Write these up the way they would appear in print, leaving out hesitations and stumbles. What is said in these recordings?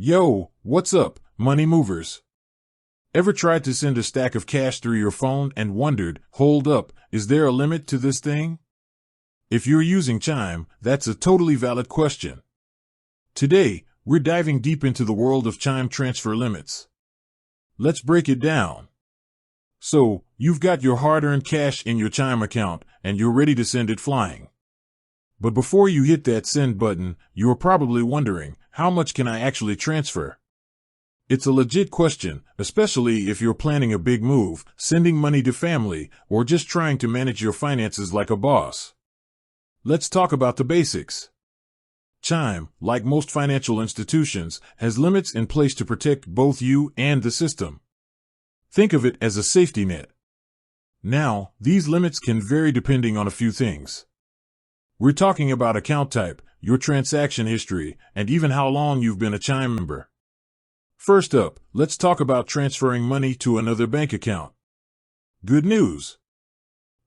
Yo, what's up, money movers? Ever tried to send a stack of cash through your phone and wondered, hold up, is there a limit to this thing? If you're using Chime, that's a totally valid question. Today, we're diving deep into the world of Chime transfer limits. Let's break it down. So, you've got your hard-earned cash in your Chime account, and you're ready to send it flying. But before you hit that send button, you're probably wondering, how much can I actually transfer? It's a legit question, especially if you're planning a big move, sending money to family, or just trying to manage your finances like a boss. Let's talk about the basics. Chime, like most financial institutions, has limits in place to protect both you and the system. Think of it as a safety net. Now, these limits can vary depending on a few things. We're talking about account type, your transaction history, and even how long you've been a Chime member. First up, let's talk about transferring money to another bank account. Good news!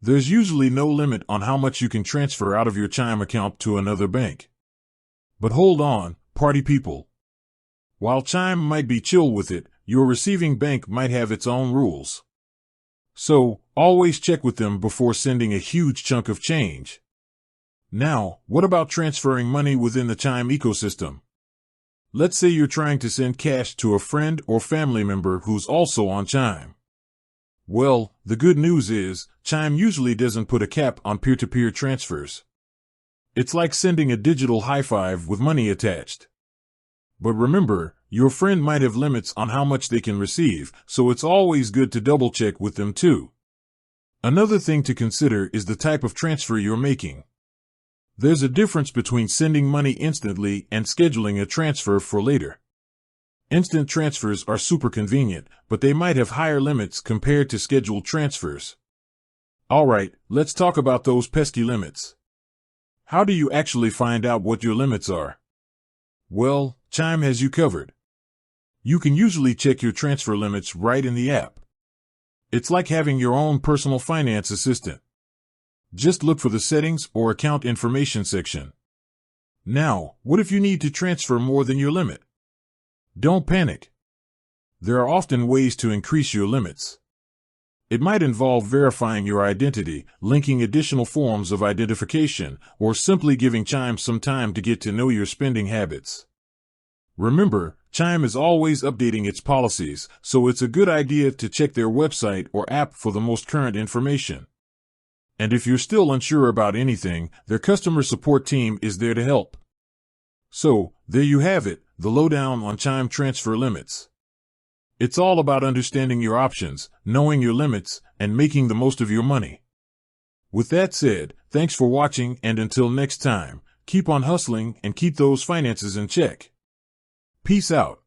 There's usually no limit on how much you can transfer out of your Chime account to another bank. But hold on, party people. While Chime might be chill with it, your receiving bank might have its own rules. So, always check with them before sending a huge chunk of change. Now, what about transferring money within the Chime ecosystem? Let's say you're trying to send cash to a friend or family member who's also on Chime. Well, the good news is, Chime usually doesn't put a cap on peer-to-peer transfers. It's like sending a digital high five with money attached. But remember, your friend might have limits on how much they can receive, so it's always good to double-check with them too. Another thing to consider is the type of transfer you're making. There's a difference between sending money instantly and scheduling a transfer for later. Instant transfers are super convenient, but they might have higher limits compared to scheduled transfers. Alright, let's talk about those pesky limits. How do you actually find out what your limits are? Well, Chime has you covered. You can usually check your transfer limits right in the app. It's like having your own personal finance assistant. Just look for the settings or account information section. Now, what if you need to transfer more than your limit? Don't panic. There are often ways to increase your limits. It might involve verifying your identity, linking additional forms of identification, or simply giving Chime some time to get to know your spending habits. Remember, Chime is always updating its policies, so it's a good idea to check their website or app for the most current information. And if you're still unsure about anything, their customer support team is there to help. So, there you have it, the lowdown on Chime transfer limits. It's all about understanding your options, knowing your limits, and making the most of your money. With that said, thanks for watching, and until next time, keep on hustling and keep those finances in check. Peace out.